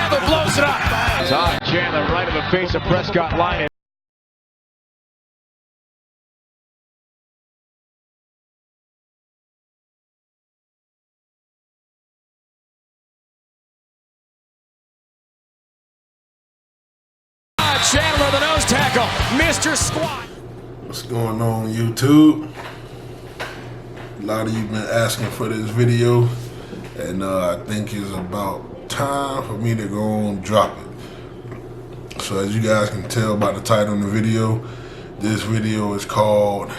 tackle, blows it up. Todd Chandler right in the face of Prescott line. Chandler, the nose tackle, Mr. Squat. What's going on, YouTube? A lot of you been asking for this video, and I think it's about time for me to go and drop it. So as you guys can tell by the title of the video, this video is called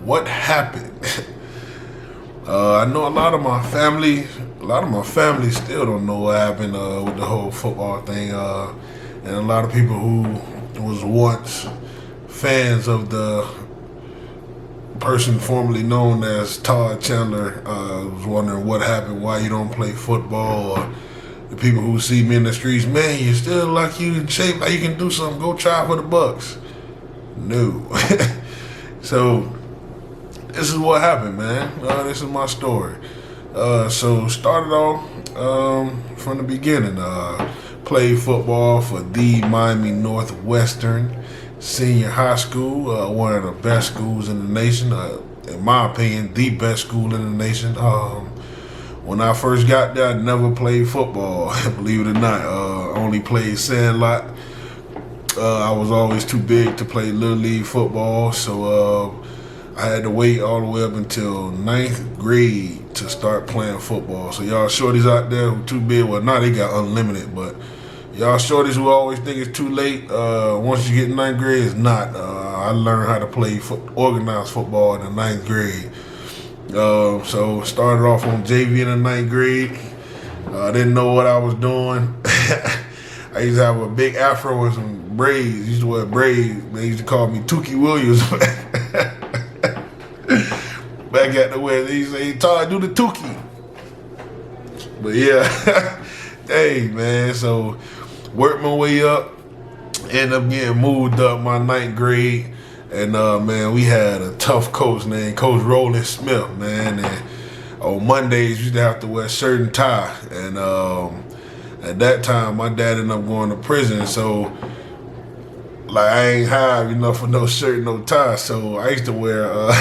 "What Happened?" I know a lot of my family still don't know what happened with the whole football thing. And a lot of people who was once fans of the person formerly known as Todd Chandler was wondering what happened, why you don't play football, or the people who see me in the streets, man, you still like you in shape, like you can do something, go try for the Bucks. No. So this is what happened, man. This is my story. So started off from the beginning. Played football for the Miami Northwestern Senior High School, one of the best schools in the nation. In my opinion, the best school in the nation. When I first got there, I never played football, believe it or not. Only played sandlot. I was always too big to play Little League football, so I had to wait all the way up until 9th grade to start playing football. So y'all shorties out there who too big, well, now they got unlimited, but y'all shorties who always think it's too late, once you get 9th grade, it's not. I learned how to play organized football in the 9th grade. So started off on JV in the 9th grade. I didn't know what I was doing. I used to have a big afro and some braids. Used to wear braids. They used to call me Tookie Williams. Back at the way, they say, Todd, do the Tookie. But yeah, hey man, so worked my way up, ended up getting moved up my 9th grade, and man, we had a tough coach named Coach Roland Smith, man, and on Mondays we used to have to wear shirt and tie, and at that time my dad ended up going to prison, so like I ain't have enough for no shirt, no tie, so I used to wear a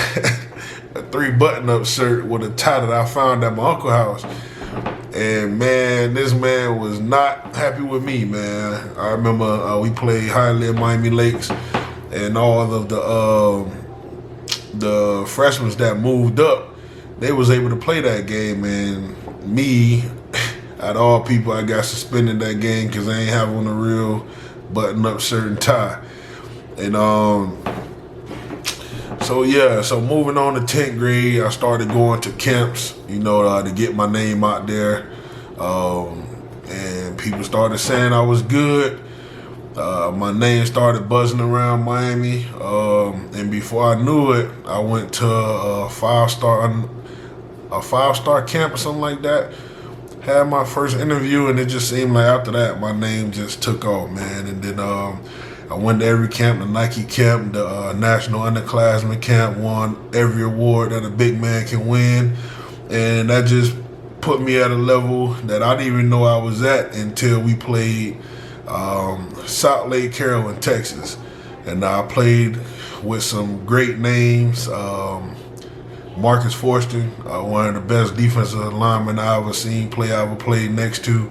3-button-up shirt with a tie that I found at my uncle's house. And man, this man was not happy with me, man. I remember we played Highland Miami Lakes, and all of the freshmen that moved up, they was able to play that game, and me, out of all people, I got suspended that game because I ain't have on a real button-up shirt and tie. And so yeah, so moving on to 10th grade, I started going to camps, to get my name out there. And people started saying I was good. My name started buzzing around Miami. And before I knew it, I went to a five-star camp or something like that. Had my first interview, and it just seemed like after that, my name just took off, man. And then I went to every camp, the Nike camp, the National Underclassmen camp, won every award that a big man can win. And that just put me at a level that I didn't even know I was at until we played Salt Lake, Carrollton, Texas. And I played with some great names. Marcus Forster, one of the best defensive linemen I ever seen play, I ever played next to.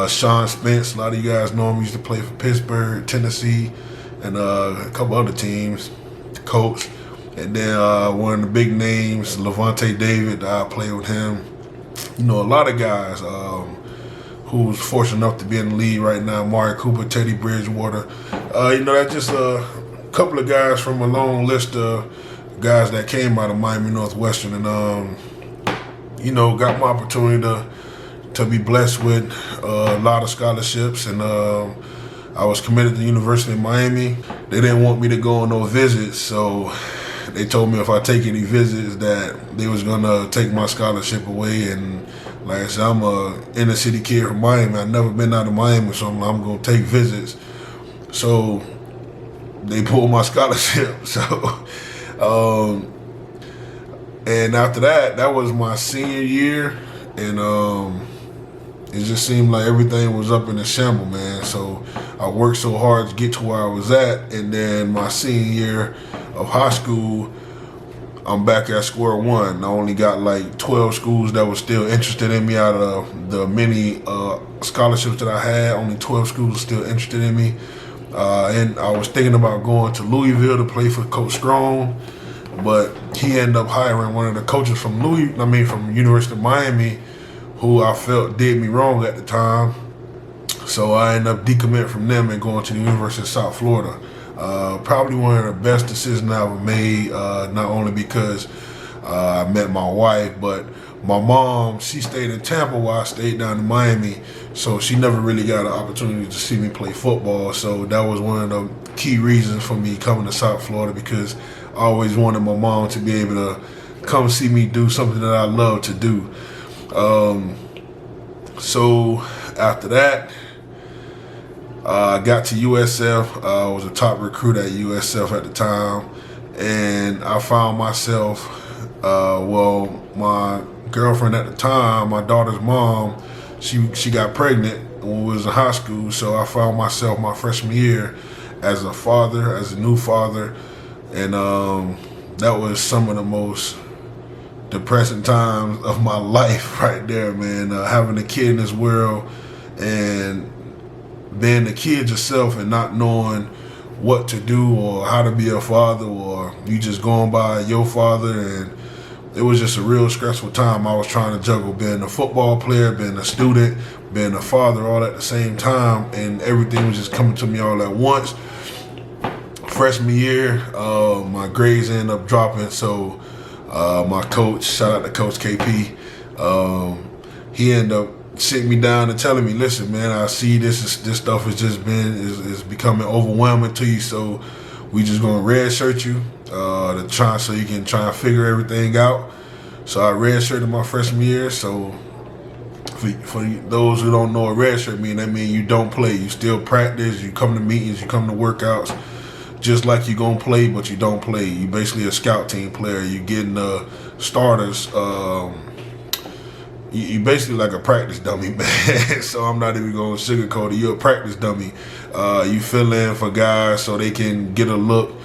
Sean Spence, a lot of you guys know him, he used to play for Pittsburgh, Tennessee, and a couple other teams, the Colts. And then one of the big names, Levante David, I played with him. A lot of guys who's fortunate enough to be in the league right now, Amari Cooper, Teddy Bridgewater. That's just a couple of guys from a long list of guys that came out of Miami Northwestern, and got my opportunity to be blessed with a lot of scholarships, and I was committed to the University of Miami. They didn't want me to go on no visits, so they told me if I take any visits that they was gonna take my scholarship away. And like I said, I'm a inner city kid from Miami. I've never been out of Miami, so I'm gonna take visits. So they pulled my scholarship. So and after that was my senior year, and it just seemed like everything was up in a shamble, man. So I worked so hard to get to where I was at, and then my senior year of high school, I'm back at square one. I only got like 12 schools that were still interested in me out of the many scholarships that I had. Only 12 schools were still interested in me. And I was thinking about going to Louisville to play for Coach Strong, but he ended up hiring one of the coaches from from University of Miami, who I felt did me wrong at the time. So I ended up decommitting from them and going to the University of South Florida. Probably one of the best decisions I ever made, not only because I met my wife, but my mom, she stayed in Tampa while I stayed down in Miami, so she never really got an opportunity to see me play football. So that was one of the key reasons for me coming to South Florida, because I always wanted my mom to be able to come see me do something that I love to do. So after that, I got to USF. I was a top recruit at USF at the time, and I found myself, my girlfriend at the time, my daughter's mom, she got pregnant when we was in high school, so I found myself my freshman year as a father, as a new father, and that was some of the most depressing times of my life right there, man. Having a kid in this world and being the kid yourself and not knowing what to do or how to be a father, or you just going by your father, and it was just a real stressful time. I was trying to juggle being a football player, being a student, being a father all at the same time, and everything was just coming to me all at once. Freshman year, my grades ended up dropping, so my coach, shout out to Coach KP, he ended up sitting me down and telling me, listen, man, I see this stuff is becoming overwhelming to you, so we just gonna redshirt you so you can try and figure everything out. So I redshirted my freshman year. So for those who don't know what redshirt mean, that means you don't play. You still practice, you come to meetings, you come to workouts, just like you gonna play, but you don't play. You basically a scout team player. You getting the starters. You basically like a practice dummy, man. So I'm not even going to sugarcoat it. You're a practice dummy. You fill in for guys so they can get a look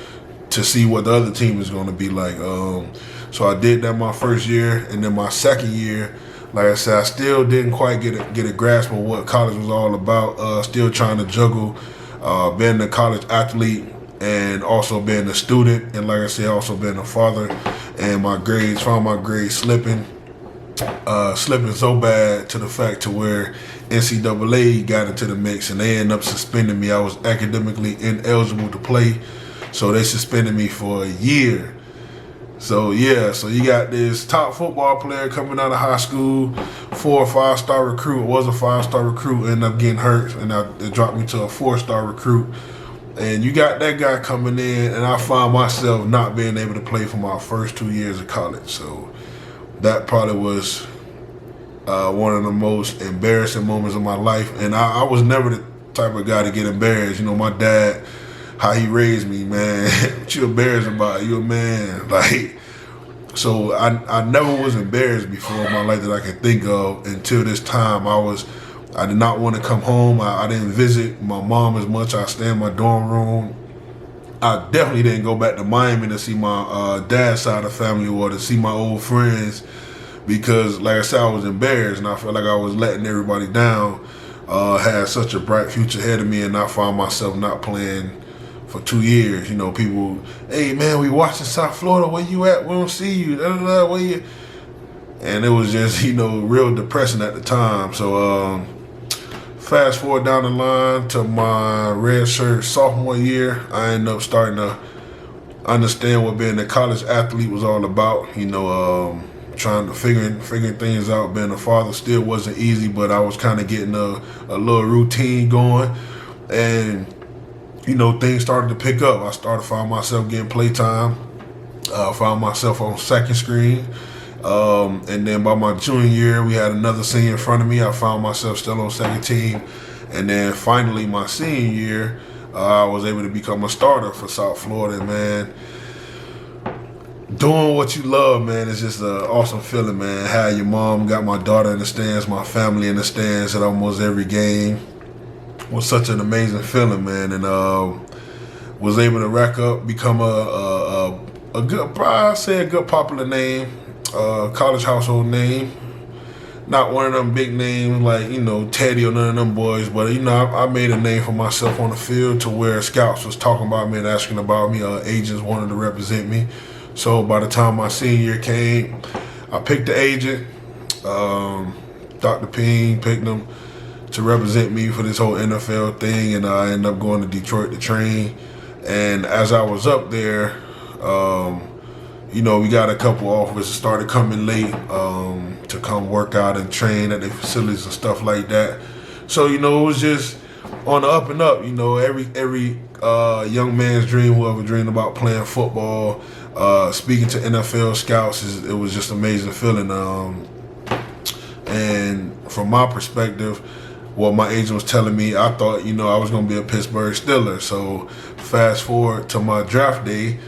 to see what the other team is going to be like. So I did that my first year, and then my second year, like I said, I still didn't quite get a grasp of what college was all about. Still trying to juggle being a college athlete and also being a student, and like I said, also being a father. And found my grades slipping so bad to the fact to where NCAA got into the mix, and they ended up suspending me. I was academically ineligible to play, so they suspended me for a year. So yeah, so you got this top football player coming out of high school, 4- or 5-star recruit, was a 5-star recruit, ended up getting hurt, and it dropped me to a 4-star recruit. And you got that guy coming in, and I found myself not being able to play for my first 2 years of college. So that probably was one of the most embarrassing moments of my life. And I was never the type of guy to get embarrassed. You know, my dad, how he raised me, man, what you embarrassed about? You a man. Like, so I never was embarrassed before in my life that I could think of until this time. I did not want to come home. I didn't visit my mom as much. I stayed in my dorm room. I definitely didn't go back to Miami to see my dad's side of the family or to see my old friends, because, like I said, I was embarrassed and I felt like I was letting everybody down. Had such a bright future ahead of me, and I found myself not playing for 2 years. You know, people, hey man, we watching South Florida. Where you at? We don't see you. Where you? And it was just, real depressing at the time. So fast forward down the line to my redshirt sophomore year, I ended up starting to understand what being a college athlete was all about. Trying to figure things out. Being a father still wasn't easy, but I was kind of getting a little routine going, and things started to pick up. I found myself getting playtime. Found myself on second screen. And then by my junior year, we had another senior in front of me. I found myself still on second team. And then finally, my senior year, I was able to become a starter for South Florida, man. doing what you love, man, is just an awesome feeling, man. How your mom got my daughter in the stands, my family in the stands at almost every game was such an amazing feeling, man. And was able to rack up, become a good, probably I'd say a good popular name, college household name. Not one of them big names like, you know, Teddy or none of them boys, but, you know, I made a name for myself on the field to where scouts was talking about me and asking about me. Agents wanted to represent me. So by the time my senior year came, I picked the agent. Dr. Ping picked him to represent me for this whole NFL thing, and I ended up going to Detroit to train. And as I was up there, you know, we got a couple offers that started coming late to come work out and train at the facilities and stuff like that. So, you know, it was just on the up and up. You know, every young man's dream, whoever dreamed about playing football, speaking to NFL scouts, it was just an amazing feeling. And from my perspective, what my agent was telling me, I thought, you know, I was going to be a Pittsburgh Steeler. So fast forward to my draft day,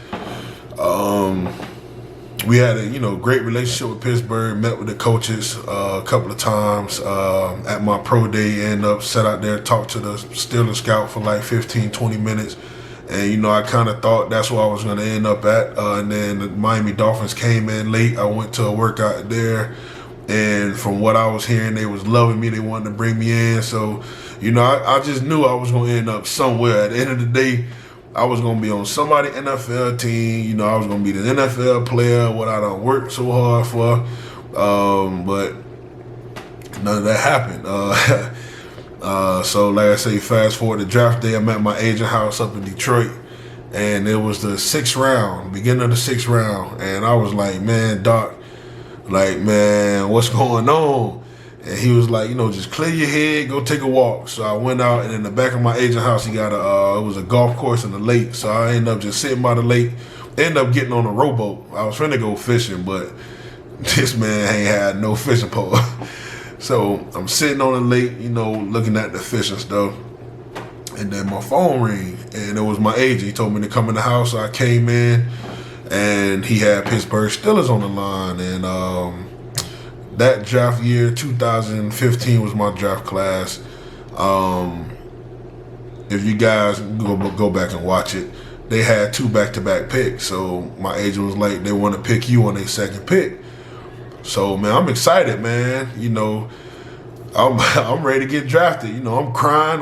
we had a, you know, great relationship with Pittsburgh, met with the coaches a couple of times at my pro day, end up sat out there, talked to the Steelers scout for like 15, 20 minutes. And, you know, I kind of thought that's where I was going to end up at. And then the Miami Dolphins came in late. I went to a workout there. And from what I was hearing, they was loving me. They wanted to bring me in. So, you know, I just knew I was going to end up somewhere. At the end of the day, I was going to be on somebody's NFL team. You know, I was going to be the NFL player, what I done worked so hard for. But none of that happened. So, like I say, fast forward to draft day, I'm at my agent house up in Detroit. And it was the 6th round, beginning of the 6th round. And I was like, man, Doc, like, man, what's going on? And he was like, you know, just clear your head, go take a walk. So I went out, and in the back of my agent house, he got it was a golf course in the lake. So I ended up just sitting by the lake, ended up getting on a rowboat. I was trying to go fishing, but this man ain't had no fishing pole. So I'm sitting on the lake, you know, looking at the fish and stuff. And then my phone rang, and it was my agent. He told me to come in the house. So I came in, and he had Pittsburgh Steelers on the line. And that draft year, 2015, was my draft class. If you guys go back and watch it, they had 2 back-to-back picks. So my agent was like, they want to pick you on their 2nd pick. So, man, I'm excited, man. You know, I'm ready to get drafted. You know, I'm crying.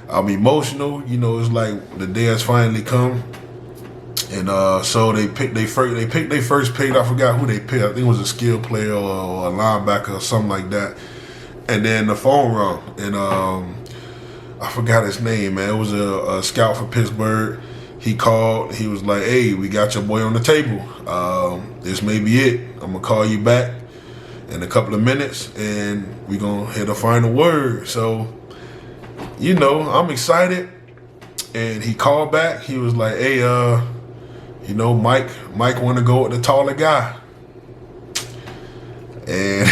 I'm emotional. You know, it's like the day has finally come. And so they picked their first pick. I forgot who they picked. I think it was a skill player or a linebacker or something like that. And then the phone rung, and I forgot his name, man. It was a scout for Pittsburgh. He called. He was like, "Hey, we got your boy on the table. This may be it. I'm gonna call you back in a couple of minutes, and we gonna hit a final word." So, you know, I'm excited. And he called back. He was like, "Hey, you know, Mike want to go with the taller guy." And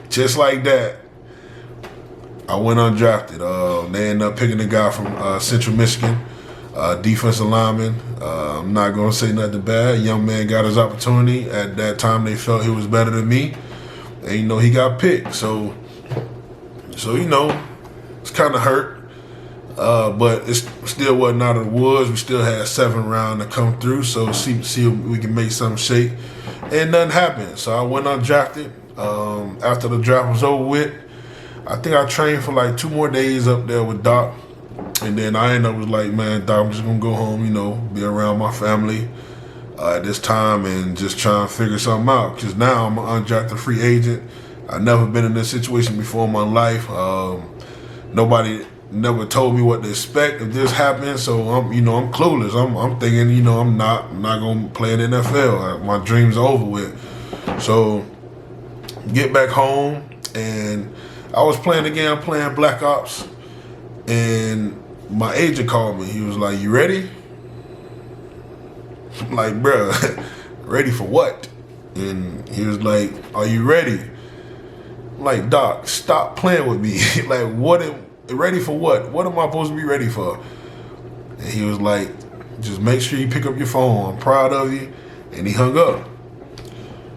just like that, I went undrafted. They ended up picking a guy from Central Michigan, defensive lineman. I'm not going to say nothing bad. Young man got his opportunity. At that time, they felt he was better than me. And, you know, he got picked. So you know, it's kind of hurt. But it still wasn't out of the woods. We still had 7 rounds to come through, so see if we can make something shake. And nothing happened. So I went undrafted. After the draft was over with, I think I trained for like 2 more days up there with Doc. And then I ended up was like, man, Doc, I'm just going to go home, you know, be around my family at this time and just try and figure something out. Because now I'm an undrafted free agent. I've never been in this situation before in my life. Nobody never told me what to expect if this happens, so I'm clueless. I'm thinking, you know, I'm not gonna play in the NFL. My dreams are over with. So get back home, and I was playing again. I'm playing Black Ops, and my agent called me. He was like, "You ready?" I'm like, "Bruh, ready for what?" And he was like, "Are you ready?" I'm like, "Doc, stop playing with me." Like, ready for what? What am I supposed to be ready for? And he was like, "Just make sure you pick up your phone. I'm proud of you, and he hung up.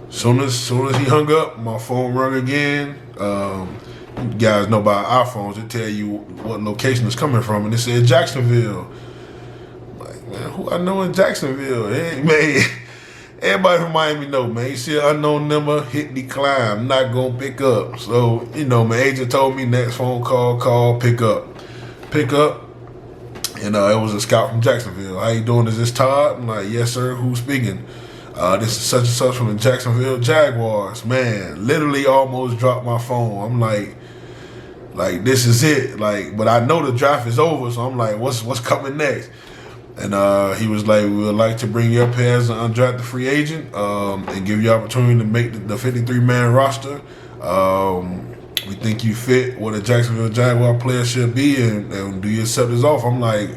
Soon as he hung up, my phone rung again. You guys know about iPhones, it tell you what location it's coming from, and it said Jacksonville. I'm like, man, who I know in Jacksonville? Hey, man, everybody from Miami know, man. You see an unknown number, hit decline. I'm not gonna pick up. So, my agent told me next phone call, pick up. And it was a scout from Jacksonville. How you doing? Is this Todd? I'm like, yes, sir. Who's speaking? This is such and such from the Jacksonville Jaguars. Man, literally almost dropped my phone. I'm like, this is it. But I know the draft is over, so I'm like, what's coming next? And he was like, we would like to bring you up here as an undrafted free agent and give you opportunity to make the 53-man roster. We think you fit what a Jacksonville Jaguar player should be, and do you accept this offer? I'm like,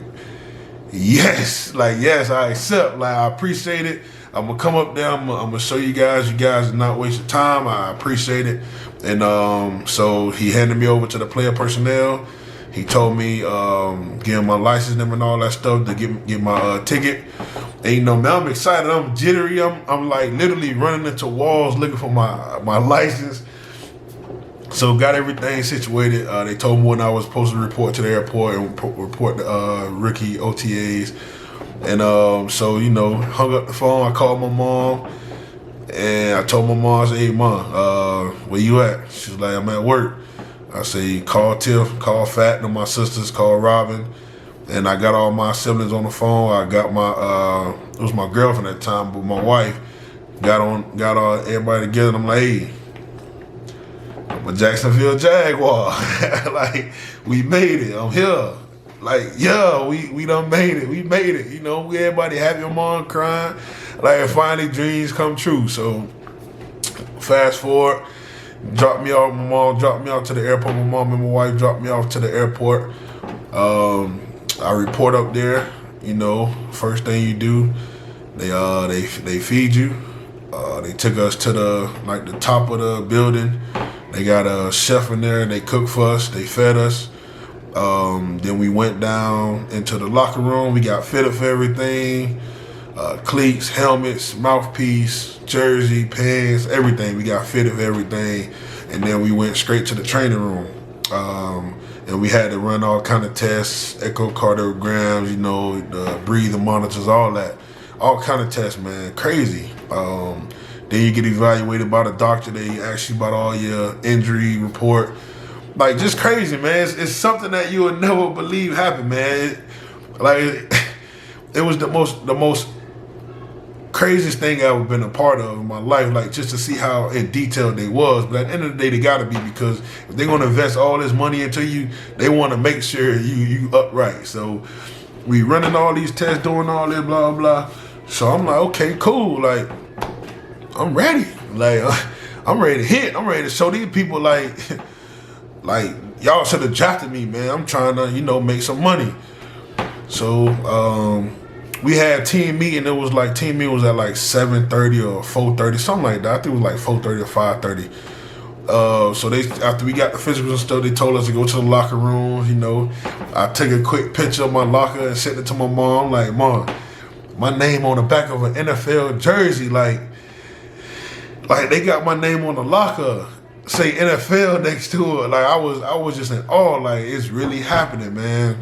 yes, I accept. I appreciate it. I'm gonna come up there. I'm gonna show you guys. You guys are not wasting time. I appreciate it. And so he handed me over to the player personnel. He told me, give him my license number and all that stuff to get my ticket. And man, I'm excited. I'm jittery. I'm literally running into walls looking for my license. So got everything situated. They told me when I was supposed to report to the airport and report the rookie OTAs. And so, hung up the phone. I called my mom, and I told my mom, I said, hey, Mom, where you at? She was like, I'm at work. I say, call Tiff, call Fat, and my sisters, call Robin. And I got all my siblings on the phone. I got it was my girlfriend at the time, but my wife got all everybody together. And I'm like, hey, I'm a Jacksonville Jaguar. We made it. I'm here. We done made it. We made it. We everybody happy. Your mom crying. Finally dreams come true. So fast forward, my mom dropped me off to the airport. My mom and my wife dropped me off to the airport. I report up there. First thing you do, they feed you. They took us to the top of the building. They got a chef in there. They cooked for us. They fed us. Then we went down into the locker room. We got fitted for everything. Cleats, helmets, mouthpiece, jersey, pants, everything. We got fitted for everything. And then we went straight to the training room. And we had to run all kind of tests, echocardiograms, the breathing monitors, all that. All kind of tests, man. Crazy. Then you get evaluated by the doctor. They ask you about all your injury report. Just crazy, man. It's something that you would never believe happened, man. It was the most craziest thing I've ever been a part of in my life, just to see how in detail they was. But at the end of the day, they gotta be, because if they're gonna invest all this money into you, they wanna make sure you upright. So we running all these tests, doing all this, blah, blah. So I'm like, okay, cool. I'm ready. I'm ready to hit. I'm ready to show these people y'all should have drafted me, man. I'm trying to, make some money. So we had team meeting. It was team meeting was at 7:30 or 4:30, something like that. I think it was 4:30 or 5:30. So after we got the physicals and stuff, they told us to go to the locker room. I took a quick picture of my locker and sent it to my mom. Mom, my name on the back of an NFL jersey. They got my name on the locker. Say NFL next to it. I was just in awe. It's really happening, man.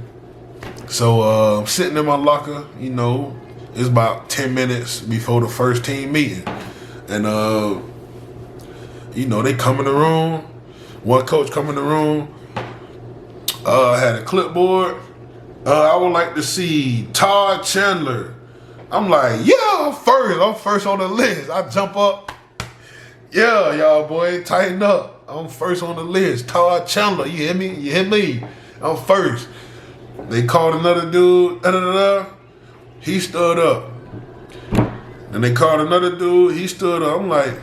So I'm sitting in my locker, it's about 10 minutes before the first team meeting. And they come in the room. One coach come in the room, had a clipboard. I would like to see Todd Chandler. I'm like, yeah, I'm first on the list. I jump up. Yeah, y'all boy, tighten up. I'm first on the list. Todd Chandler, you hear me? You hear me? I'm first. They called another dude, he stood up. And they called another dude, he stood up. I'm like,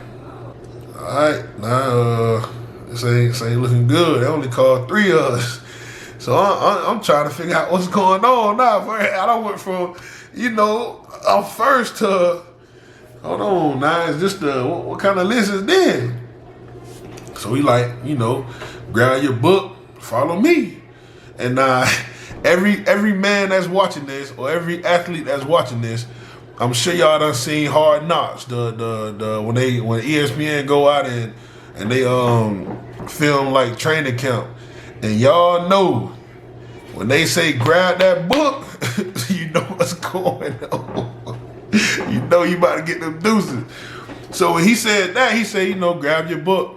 all right, this ain't looking good. They only called 3 of us. So I'm trying to figure out what's going on now. I done went from, I'm first to, hold on, now it's just what kind of list is this? So we grab your book, follow me. And every man that's watching this, or every athlete that's watching this, I'm sure y'all done seen Hard Knocks. The when ESPN go out and they film like training camp, and y'all know when they say grab that book, you know what's going on. You know you about to get them deuces. So when he said that, he said, you know, grab your book.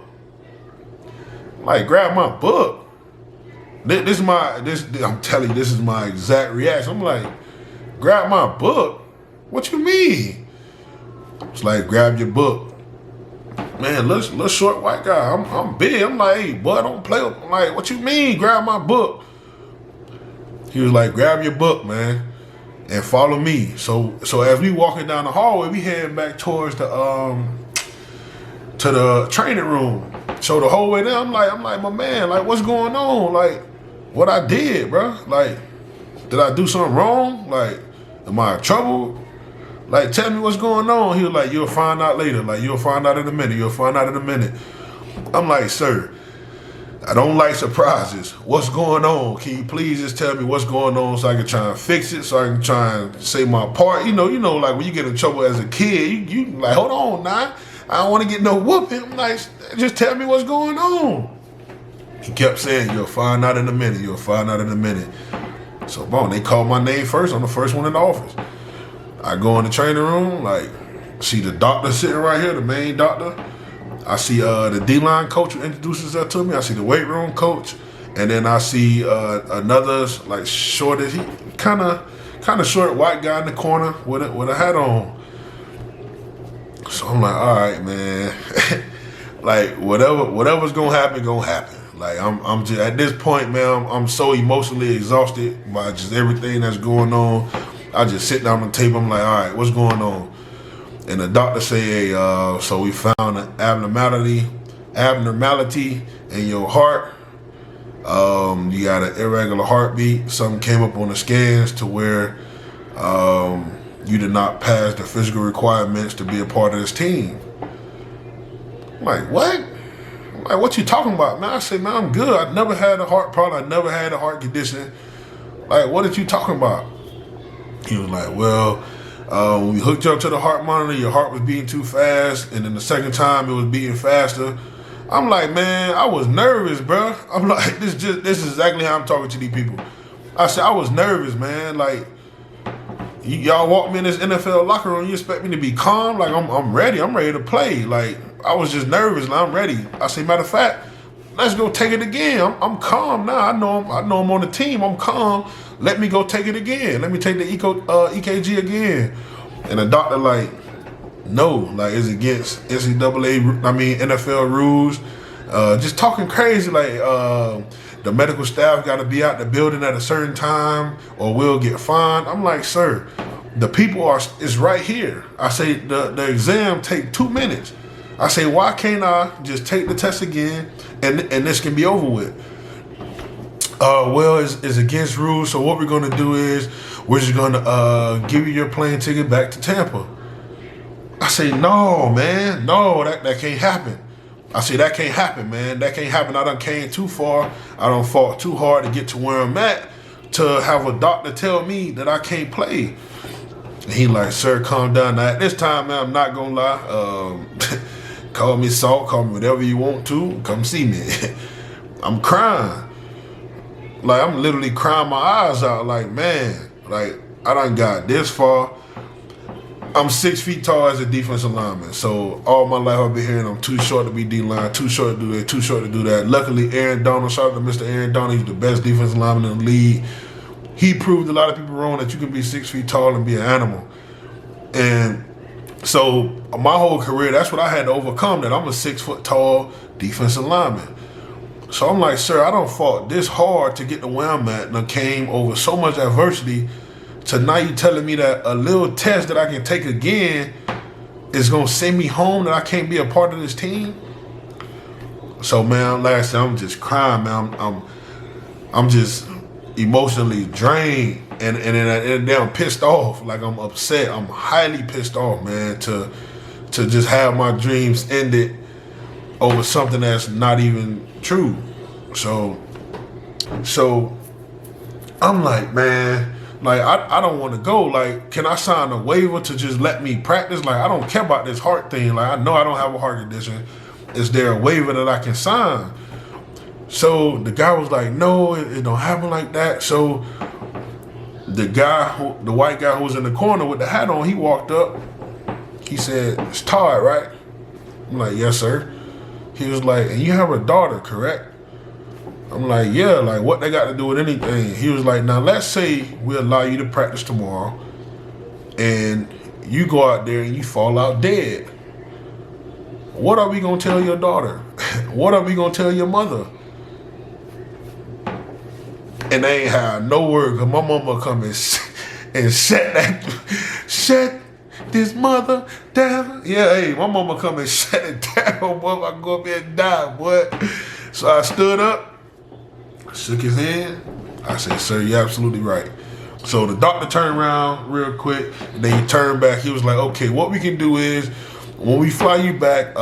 Like, grab my book. I'm telling you, this is my exact reaction. I'm like, grab my book? What you mean? It's like, grab your book. Man, little short white guy. I'm big. I'm like, hey, boy, don't play with me. I'm like, what you mean, grab my book? He was like, grab your book, man, and follow me. So as we walking down the hallway, we heading back towards the to the training room. So the whole way there, I'm like, my man, like, what's going on? Like, what I did, bro? Like, did I do something wrong? Like, am I in trouble? Like, tell me what's going on. He was like, you'll find out later. Like, you'll find out in a minute. You'll find out in a minute. I'm like, sir, I don't like surprises. What's going on? Can you please just tell me what's going on so I can try and fix it, so I can try and say my part? You know, like when you get in trouble as a kid, you like, hold on now. I don't want to get no whooping. I'm like, just tell me what's going on. He kept saying, you'll find out in a minute. You'll find out in a minute. So, boom, they called my name first. I'm the first one in the office. I go in the training room, like, see the doctor sitting right here, the main doctor. I see the D-line coach who introduces her to me. I see the weight room coach. And then I see another, like, shortish, he kind of short white guy in the corner with a hat on. So I'm like, all right, man. Like, whatever's gonna happen, gonna happen. Like, I'm just, at this point, man, I'm so emotionally exhausted by just everything that's going on. I just sit down on the table. I'm like, all right, what's going on? And the doctor say, hey, so we found an abnormality in your heart. You got an irregular heartbeat. Something came up on the scans to where you did not pass the physical requirements to be a part of this team. I'm like, what? I'm like, what you talking about, man? I said, man, I'm good. I never had a heart problem. I never had a heart condition. Like, what are you talking about? He was like, well, when we hooked you up to the heart monitor, your heart was beating too fast, and then the second time it was beating faster. I'm like, man, I was nervous, bro. I'm like, this is exactly how I'm talking to these people. I said, I was nervous, man. Like, y'all walk me in this NFL locker room, you expect me to be calm? Like, I'm ready. I'm ready to play. Like, I was just nervous, and I'm ready. I say, matter of fact, let's go take it again. I'm calm now. I know I'm on the team. I'm calm. Let me go take it again. Let me take the EKG again. And the doctor like, no, like it's against NFL rules. Just talking crazy, like the medical staff got to be out the building at a certain time or we'll get fined. I'm like, sir, the people is right here. I say the exam take 2 minutes. I say, why can't I just take the test again and this can be over with? Well, it's against rules, so what we're going to do is we're just going to give you your plane ticket back to Tampa. I say, no, man, no, that can't happen. I say, that can't happen, man. That can't happen. I done came too far. I done fought too hard to get to where I'm at to have a doctor tell me that I can't play. And he like, sir, calm down. Now, at this time, man, I'm not going to lie. Call me salt, call me whatever you want to. Come see me. I'm crying. Like, I'm literally crying my eyes out. Like, man, like, I done got this far. I'm 6 feet tall as a defensive lineman. So all my life I've been hearing I'm too short to be D-line, too short to do that, too short to do that. Luckily, Aaron Donald, shout out to Mr. Aaron Donald, he's the best defensive lineman in the league. He proved a lot of people wrong that you can be 6 feet tall and be an animal. And so my whole career, that's what I had to overcome, that I'm a 6 foot tall defensive lineman. So I'm like, sir, I done fought this hard to get to where I'm at, and I came over so much adversity to now you telling me that a little test that I can take again is gonna send me home, that I can't be a part of this team. So man, last time I'm just crying, man. I'm just emotionally drained, and then I'm pissed off. Like, I'm upset. I'm highly pissed off, man, to just have my dreams ended over something that's not even true. So I'm like, man, Like, I don't want to go. Like, can I sign a waiver to just let me practice? Like, I don't care about this heart thing. Like, I know I don't have a heart condition. Is there a waiver that I can sign? So the guy was like, no, it don't happen like that. So the white guy who was in the corner with the hat on, he walked up. He said, it's Todd, right? I'm like, yes, sir. He was like, and you have a daughter, correct? I'm like, yeah, like what they got to do with anything? He was like, now let's say we allow you to practice tomorrow and you go out there and you fall out dead. What are we going to tell your daughter? What are we going to tell your mother? And they ain't had no word, because my mama come and shut this mother down. Yeah, hey, my mama come and shut it down, boy. I go up there and die, boy. So I stood up, shook his hand. I said, sir, you're absolutely right. So the doctor turned around real quick, and then he turned back. He was like, okay, what we can do is, when we fly you back,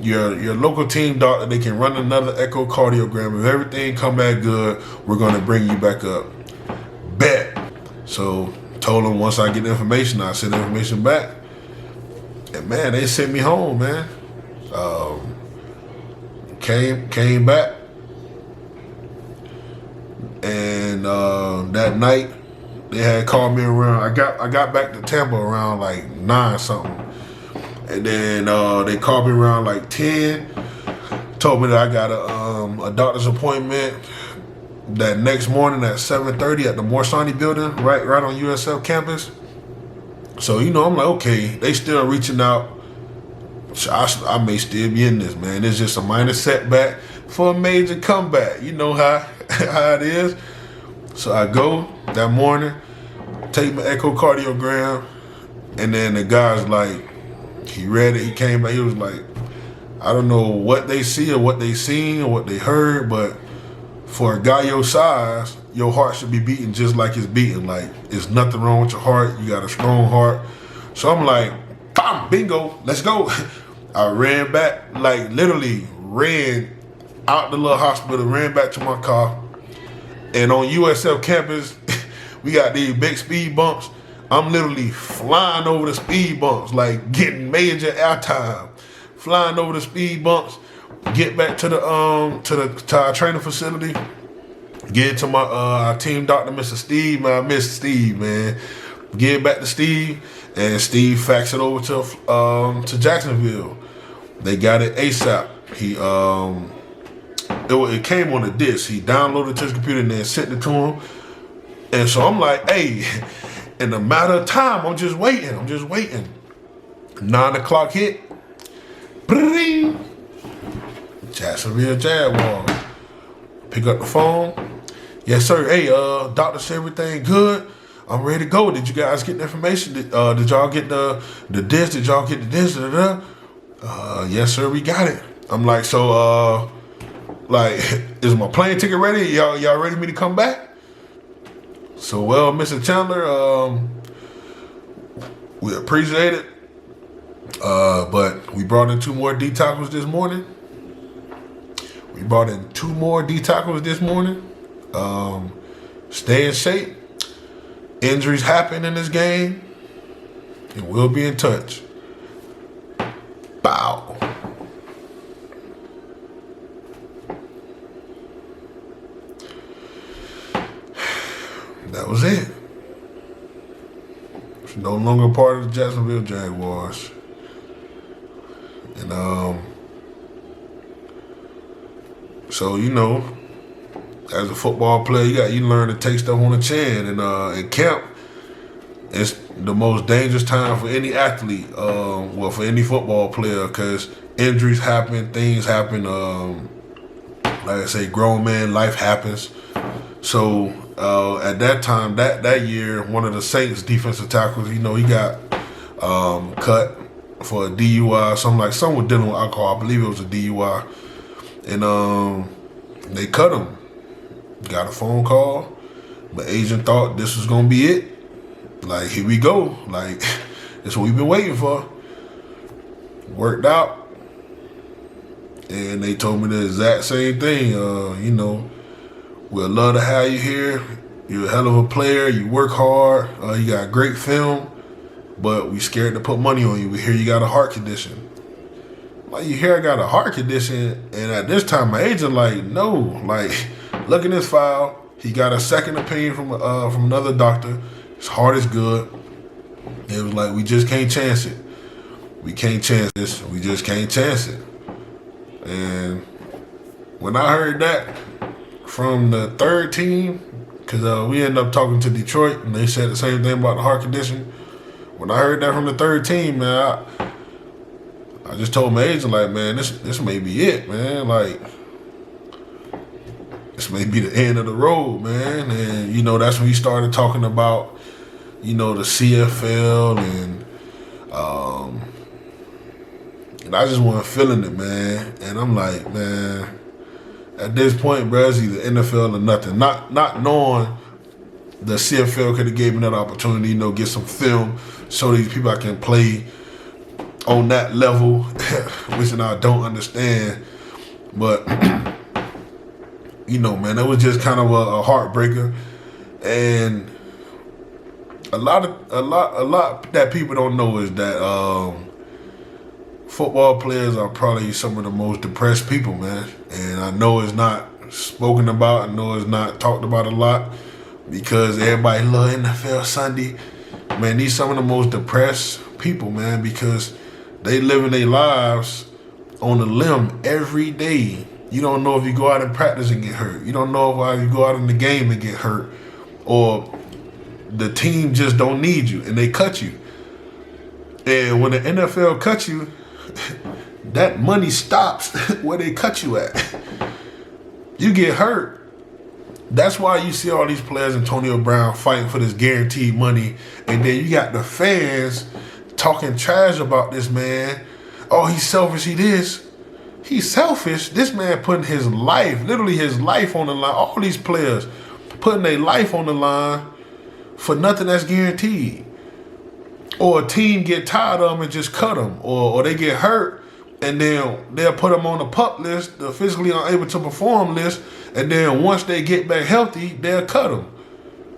your local team doctor, they can run another echocardiogram. If everything come back good, we're going to bring you back up. Bet. So told him once I get the information, I send the information back. And man, they sent me home, man. Came back. And that night, they had called me around. I got back to Tampa around like 9 something. And then they called me around like 10. Told me that I got a doctor's appointment that next morning at 7:30 at the Morsani building, right on USF campus. So, you know, I'm like, okay, they still reaching out. I may still be in this, man. It's just a minor setback for a major comeback. You know how it is. So I go that morning, take my echocardiogram, and then the guy's like, he read it, he came back, he was like, I don't know what they see or what they seen or what they heard, but for a guy your size, your heart should be beating just like it's beating. Like, there's nothing wrong with your heart. You got a strong heart. So I'm like, bam, bingo, let's go. I ran back, like literally ran out the little hospital, ran back to my car. And on USF campus, we got these big speed bumps. I'm literally flying over the speed bumps, like getting major airtime. Flying over the speed bumps, get back to our training facility, get to my our team doctor, Mr. Steve. Man, I miss Steve, man. Get back to Steve, and Steve faxed it over to Jacksonville. They got it ASAP. It came on a disc. He downloaded it to his computer and then sent it to him. And so I'm like, hey, in a matter of time, I'm just waiting. 9 o'clock hit. Bring. Jacksonville Jaguars. Pick up the phone. Yes, sir. Hey, doctor said everything good. I'm ready to go. Did you guys get the information? Did y'all get the disc? Did y'all get the disc? Yes, sir. We got it. I'm like, so, like, is my plane ticket ready? Y'all ready for me to come back? So, well, Mr. Chandler, we appreciate it. But we brought in 2 more D tackles this morning. Stay in shape. Injuries happen in this game. And we'll be in touch. Bow. That was it. It's no longer part of the Jacksonville Jaguars. And so, you know, as a football player, you learn to take stuff on the chin. And in camp, it's the most dangerous time for any athlete, for any football player, because injuries happen, things happen. Like I say, grown man, life happens. So at that time, that year, one of the Saints defensive tackles, you know, he got cut for a DUI. Someone dealing with alcohol. I believe it was a DUI. And they cut him. Got a phone call. My agent thought this was gonna be it. Like, here we go. Like, that's what we've been waiting for. Worked out. And they told me the exact same thing. You know, we'd love to have you here. You're a hell of a player. You work hard. You got great film, but we scared to put money on you. We hear you got a heart condition. Like, you hear I got a heart condition, and at this time my agent like, no, like, look at this file. He got a second opinion from another doctor. His heart is good. It was like, we just can't chance it. We can't chance this. We just can't chance it. And when I heard that from the third team, because we ended up talking to Detroit, and they said the same thing about the heart condition. When I heard that from the third team, man, I just told my agent, like, man, this may be it, man. Like, this may be the end of the road, man. And, you know, that's when he started talking about, you know, the CFL and I just wasn't feeling it, man. And I'm like, man, at this point, bro, it's either NFL or nothing. Not knowing the CFL could have gave me that opportunity, you know, get some film, show these people I can play on that level, which I don't understand. But, you know, man, it was just kind of a heartbreaker. And a lot that people don't know is that football players are probably some of the most depressed people, man. And I know it's not spoken about. I know it's not talked about a lot because everybody love NFL Sunday. Man, these some of the most depressed people, man, because they living their lives on a limb every day. You don't know if you go out and practice and get hurt. You don't know if you go out in the game and get hurt. Or the team just don't need you and they cut you. And when the NFL cuts you, that money stops where they cut you at. You get hurt. That's why you see all these players, Antonio Brown, fighting for this guaranteed money. And then you got the fans talking trash about this man. Oh, he's selfish, he this. He's selfish. This man putting his life, literally his life on the line. All these players putting their life on the line for nothing that's guaranteed. Or a team get tired of them and just cut them. Or they get hurt and then they'll put them on the PUP list, the physically unable to perform list. And then once they get back healthy, they'll cut them.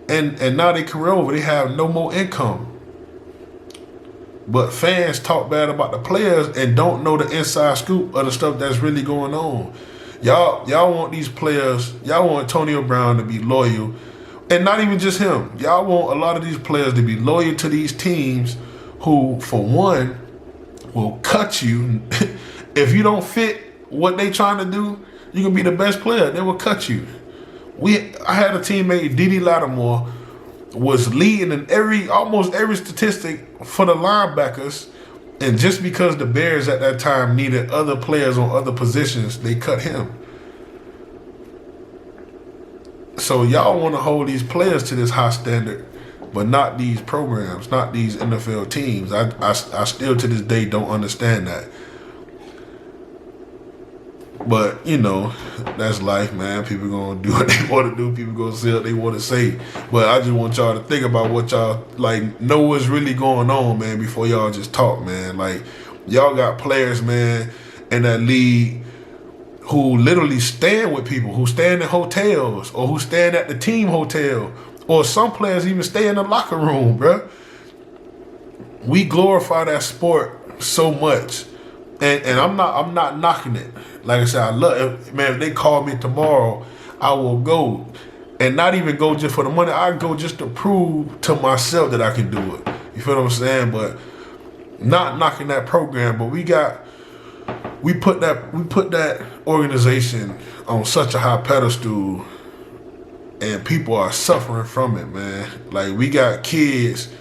And now they career over. They have no more income. But fans talk bad about the players and don't know the inside scoop of the stuff that's really going on. Y'all want these players, y'all want Antonio Brown to be loyal. And not even just him. Y'all want a lot of these players to be loyal to these teams who, for one, will cut you. If you don't fit what they trying to do, you can be the best player. They will cut you. I had a teammate, Didi Lattimore, was leading in almost every statistic for the linebackers. And just because the Bears at that time needed other players on other positions, they cut him. So y'all want to hold these players to this high standard, but not these programs, not these NFL teams. I still to this day don't understand that. But, you know, that's life, man. People going to do what they want to do. People going to say what they want to say. But I just want y'all to think about what y'all, like, know what's really going on, man, before y'all just talk, man. Like, y'all got players, man, in that league who literally stand with people, who stand in hotels, or who stand at the team hotel, or some players even stay in the locker room, bruh. We glorify that sport so much. And I'm not knocking it. Like I said, I love it. Man, if they call me tomorrow, I will go. And not even go just for the money. I go just to prove to myself that I can do it. You feel what I'm saying? But not knocking that program, but we put that organization on such a high pedestal, and people are suffering from it, man. Like, we got kids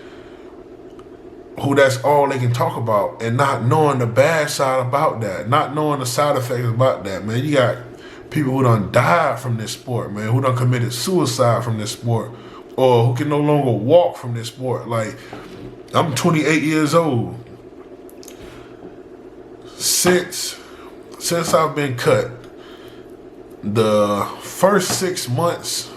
who that's all they can talk about, and not knowing the bad side about that, not knowing the side effects about that, man. You got people who done died from this sport, man, who done committed suicide from this sport, or who can no longer walk from this sport. Like, I'm 28 years old. Since I've been cut, the first 6 months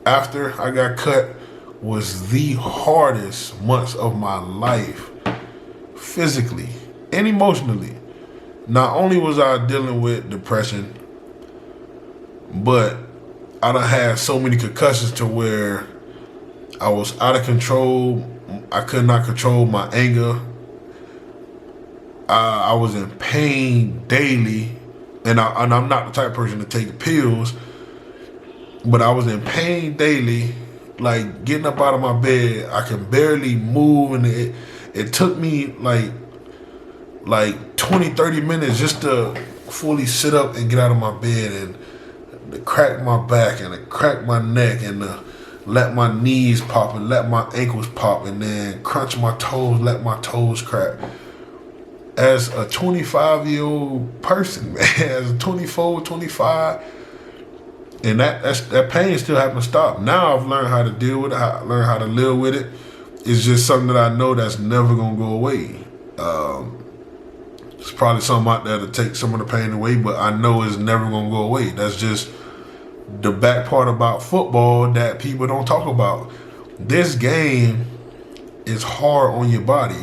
after I got cut was the hardest months of my life, physically and emotionally. Not only was I dealing with depression, but I done had so many concussions to where I was out of control. I could not control my anger. I was in pain daily, and I'm not the type of person to take pills, but I was in pain daily. Like getting up out of my bed, I can barely move, and it took me like 20-30 minutes just to fully sit up and get out of my bed, and to crack my back and to crack my neck and to let my knees pop and let my ankles pop and then crunch my toes, let my toes crack. As a 25-year-old person, man, as a 24, 25, and that pain still hasn't stopped. Now I've learned how to deal with it, learned how to live with it. It's just something that I know that's never gonna go away. There's probably something out there to take some of the pain away, but I know it's never gonna go away. That's just the back part about football that people don't talk about. This game is hard on your body.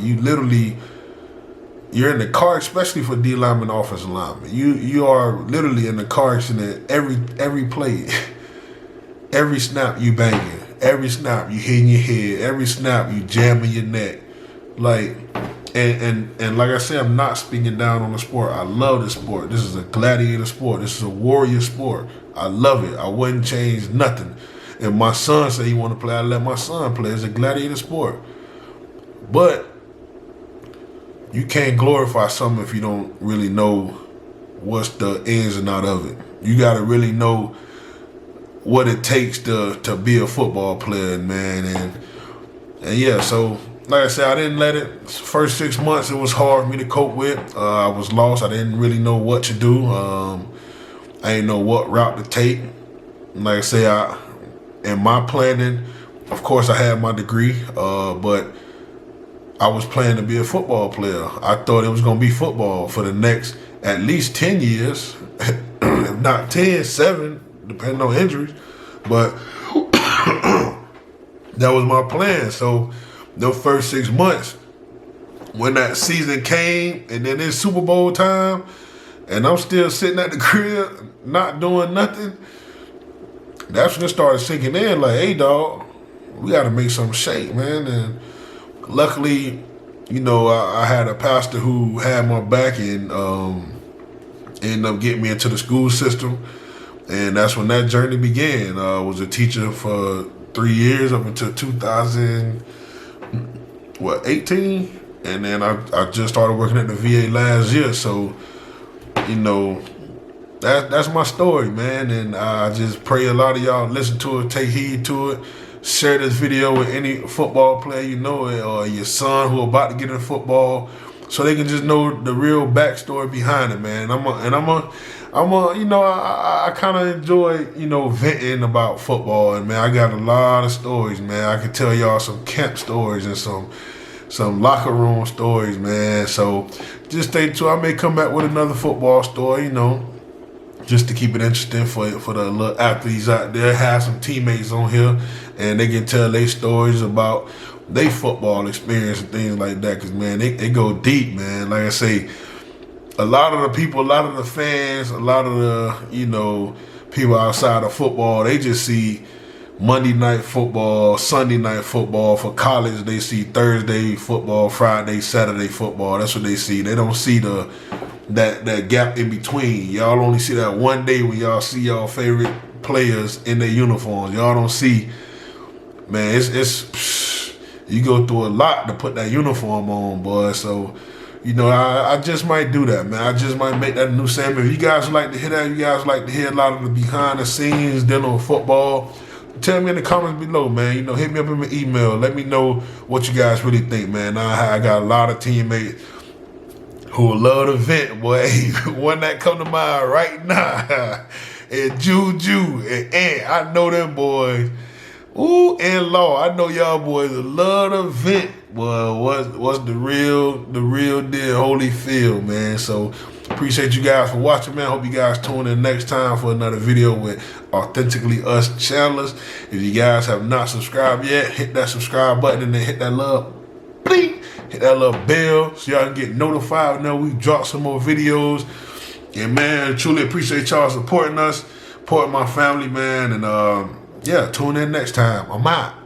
You're in the car, especially for D lineman, offensive lineman. You are literally in the car accident every play. Every snap you banging. Every snap you hitting your head. Every snap you jamming your neck. Like, and like I said, I'm not speaking down on the sport. I love the sport. This is a gladiator sport. This is a warrior sport. I love it. I wouldn't change nothing. If my son said he want to play, I let my son play. It's a gladiator sport. But you can't glorify something if you don't really know what's the ins and out of it. You got to really know what it takes to be a football player, man. And yeah, so like I said, I didn't let it. First 6 months, it was hard for me to cope with. I was lost. I didn't really know what to do. I didn't know what route to take. Like I say, in my planning, of course, I had my degree, but I was planning to be a football player. I thought it was going to be football for the next at least 10 years, if not 10, 7, depending on injuries. But that was my plan. So the first 6 months, when that season came and then it's Super Bowl time and I'm still sitting at the crib not doing nothing, that's when it started sinking in like, hey, dog, we got to make some shake, man. And luckily, you know, I had a pastor who had my back and ended up getting me into the school system. And that's when that journey began. I was a teacher for 3 years up until 2018. And then I just started working at the VA last year. So, you know, that's my story, man. And I just pray a lot of y'all listen to it, take heed to it. Share this video with any football player you know, or your son who about to get into football, so they can just know the real backstory behind it, man. You know, I kind of enjoy, you know, venting about football, and man, I got a lot of stories, man. I can tell y'all some camp stories and some locker room stories, man. So just stay tuned. I may come back with another football story, you know, just to keep it interesting for the little athletes out there. Have some teammates on here, and they can tell their stories about their football experience and things like that. Because, man, they go deep, man. Like I say, a lot of the people, a lot of the fans, a lot of the, you know, people outside of football, they just see Monday night football, Sunday night football. For college, they see Thursday football, Friday, Saturday football. That's what they see. They don't see that gap in between. Y'all only see that one day when y'all see y'all favorite players in their uniforms. Y'all don't see, man, it's you go through a lot to put that uniform on, boy. So, you know, I just might do that, man. I just might make that a new segment. If you guys like to hear that, you guys like to hear a lot of the behind the scenes dealing with football, tell me in the comments below, man. You know, hit me up in my email. Let me know what you guys really think, man. I got a lot of teammates who love to vent, boy. One that come to mind right now, and Juju and Ant. I know them boys. Ooh, and Law. I know y'all boys love to vent. Boy, what's the real deal, Holyfield, man. So appreciate you guys for watching, man. Hope you guys tune in next time for another video with Authentically Us Chandlers. If you guys have not subscribed yet, hit that subscribe button and then hit that little bling, hit that little bell so y'all can get notified. Now we drop some more videos. And man, truly appreciate y'all supporting us. support my family, man. And yeah, tune in next time. I'm out.